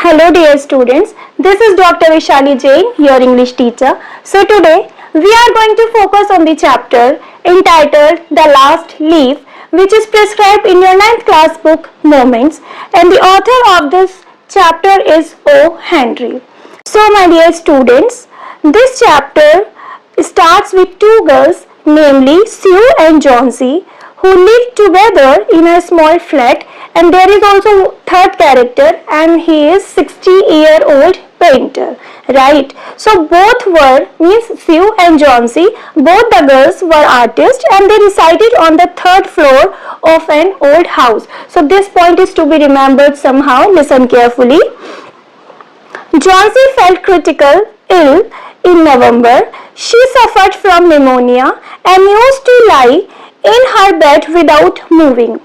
Hello dear students, this is Dr. Vishali Jain, your English teacher. So today we are going to focus on the chapter entitled The Last Leaf, which is prescribed in your 9th class book Moments, and the author of this chapter is O. Henry. So my dear students, this chapter starts with two girls, namely Sue and Johnsy, who live together in a small flat, and there is also third character, and he is 60-year-old painter, right? So both were, means Sue and Johnsy, both the girls were artists, and they resided on the third floor of an old house. So this point is to be remembered somehow. Listen carefully. Johnsy felt critical ill in November. She suffered from pneumonia and used to lie in her bed without moving.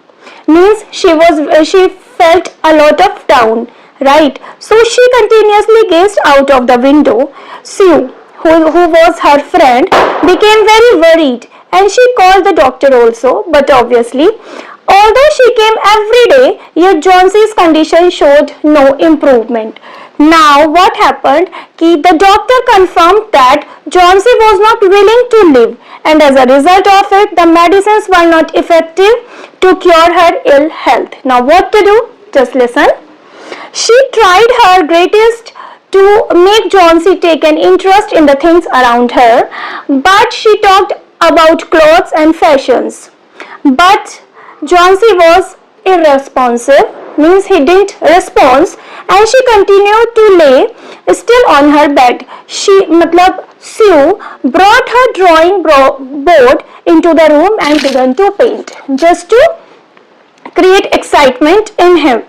Means she felt a lot of down, right? So she continuously gazed out of the window. Sue, who was her friend, became very worried, and she called the doctor also, but obviously, although she came every day, yet Johnsy's condition showed no improvement. Now what happened? The doctor confirmed that Johnsy was not willing to live, and as a result of it, the medicines were not effective to cure her ill health. Now what to do? Just listen. She tried her greatest to make Johnsy take an interest in the things around her, but she talked about clothes and fashions. But Johnsy was irresponsive, means he didn't respond, and she continued to lay still on her bed. Sue brought her drawing board into the room and began to paint, just to create excitement in her.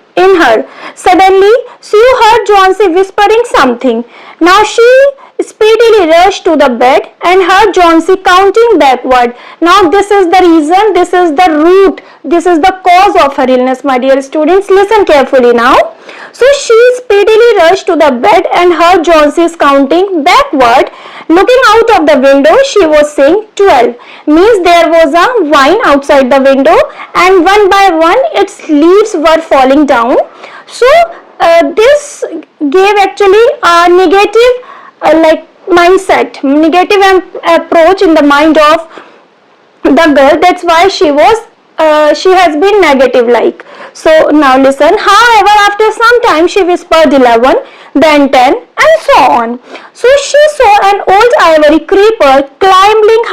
Suddenly, Sue heard Johnsy whispering something. Now she speedily rushed to the bed and heard Johnsy counting backward. Now this is the reason, this is the root, this is the cause of her illness, my dear students. Listen carefully now. So she speedily rushed to the bed and heard Johnsy's counting backward. Looking out of the window, she was saying 12. Means there was a vine outside the window, and one by one its leaves were falling down. So this gave actually a negative mindset, negative approach in the mind of the girl. That's why she has been negative like. So now listen. However, after some time she whispered 11, then 10, and so on. So she saw an old ivory creeper climbing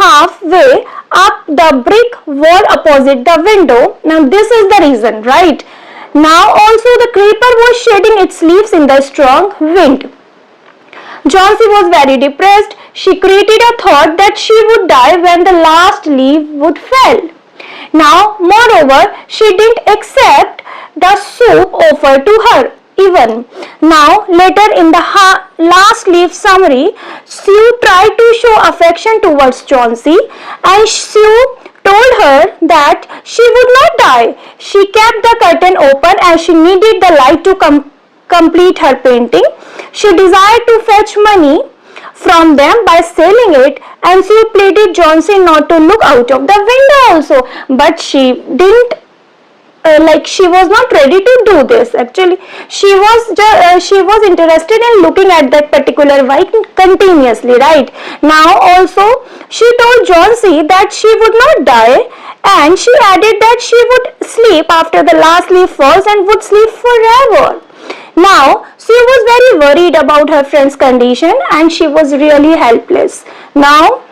halfway up the brick wall opposite the window. Now this is the reason, right? Now also the creeper was shedding its leaves in the strong wind. Johnsy was very depressed. She created a thought that she would die when the last leaf would fall. Now, moreover, she didn't accept the soup offered to her even. Now, later in the last leaf summary, Sue tried to show affection towards Johnsy, and Sue told her that she would not die. She kept the curtain open as she needed the light to complete her painting. She desired to fetch money from them by selling it, and she pleaded Johnsy not to look out of the window also. But she didn't she was not ready to do this. Actually, she was interested in looking at that particular vine continuously, right? Now also she told Johnsy that she would not die, and she added that she would sleep after the last leaf falls and would sleep forever. Now, she was very worried about her friend's condition, and she was really helpless. Now,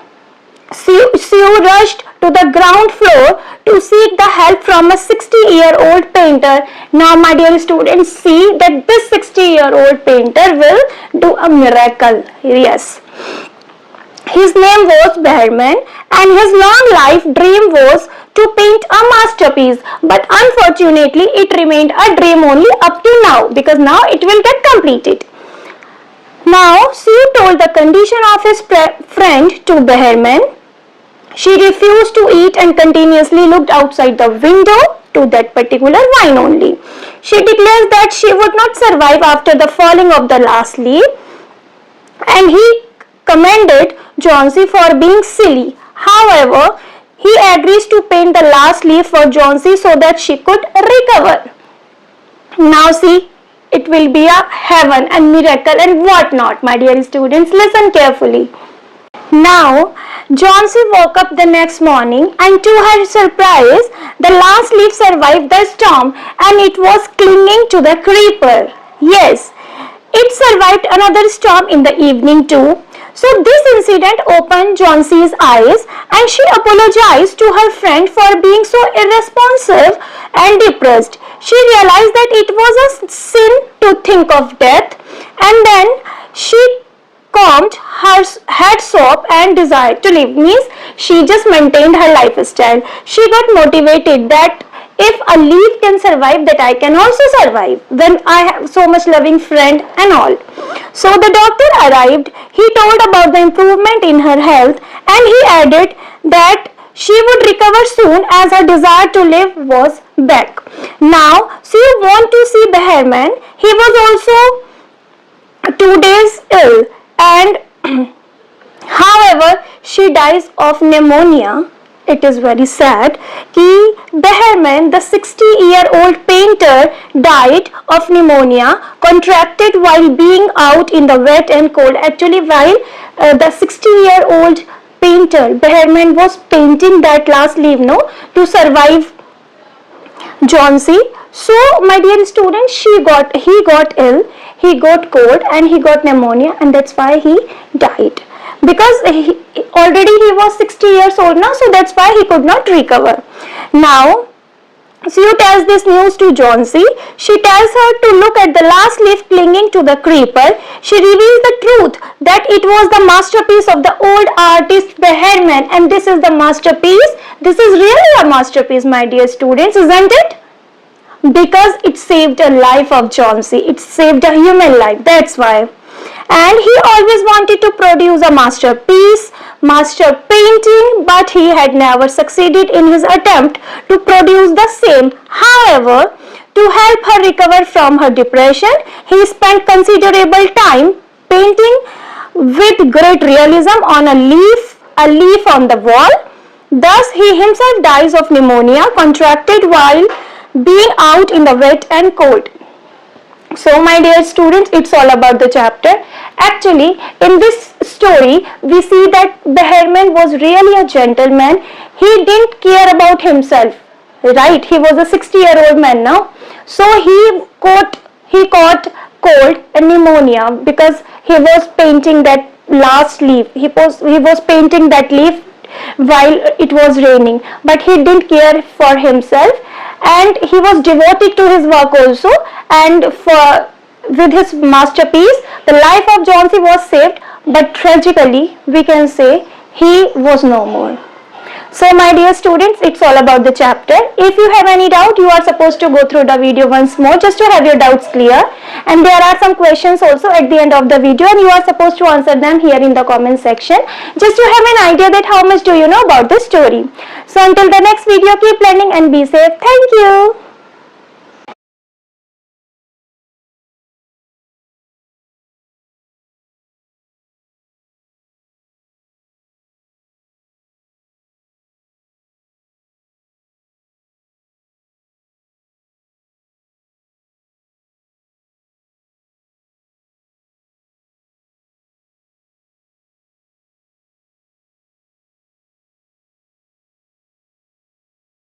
Sue rushed to the ground floor to seek the help from a 60-year-old painter. Now, my dear students, see that this 60-year-old painter will do a miracle. Yes. His name was Behrman, and his long life dream was to paint a masterpiece, but unfortunately it remained a dream only up to now, because now it will get completed. Now Sue told the condition of his friend to Behrman. She refused to eat and continuously looked outside the window to that particular vine only. She declares that she would not survive after the falling of the last leaf, and he commended Johnsy for being silly. However, he agrees to paint the last leaf for Johnsy so that she could recover. Now see, it will be a heaven and miracle and what not, my dear students. Listen carefully. Now, Johnsy woke up the next morning and to her surprise, the last leaf survived the storm and it was clinging to the creeper. Yes, it survived another storm in the evening too. So this incident opened Johnsy's eyes and she apologized to her friend for being so irresponsive and depressed. She realized that it was a sin to think of death, and then she combed her head soap and desired to live. Means she just maintained her lifestyle. She got motivated that if a leaf can survive, that I can also survive when I have so much loving friend and all. So the doctor arrived. He told about the improvement in her health and he added that she would recover soon as her desire to live was back. Now, so you want to see Behrman. He was also 2 days ill and however she dies of pneumonia. It is very sad कि Behrman, the 60-year-old painter, died of pneumonia contracted while being out in the wet and cold. Actually, while the 60-year-old painter Behrman was painting that last leaf, no, to survive Johnsy. So, my dear students, he got ill, he got cold, and he got pneumonia, and that's why he died. Because already he was 60 years old now, so that's why he could not recover. Now, Sue tells this news to Johnsy. She tells her to look at the last leaf clinging to the creeper. She reveals the truth that it was the masterpiece of the old artist Behrman, and this is the masterpiece. This is really a masterpiece, my dear students, isn't it? Because it saved a life of Johnsy. It saved a human life. That's why. And he always wanted to produce a masterpiece, master painting, but he had never succeeded in his attempt to produce the same. However, to help her recover from her depression, he spent considerable time painting with great realism on a leaf on the wall. Thus, he himself dies of pneumonia contracted while being out in the wet and cold. So, my dear students, it's all about the chapter. Actually, in this story, we see that Behrman was really a gentleman. He didn't care about himself, right? He was a 60-year-old man now. So, he caught cold and pneumonia because he was painting that last leaf. He was painting that leaf while it was raining, but he didn't care for himself, and he was devoted to his work also, and with his masterpiece the life of Johnsy was saved, but tragically we can say he was no more. So, my dear students, it's all about the chapter. If you have any doubt, you are supposed to go through the video once more just to have your doubts clear, and there are some questions also at the end of the video, and you are supposed to answer them here in the comment section just to have an idea that how much do you know about the story. So, until the next video, keep learning and be safe. Thank you.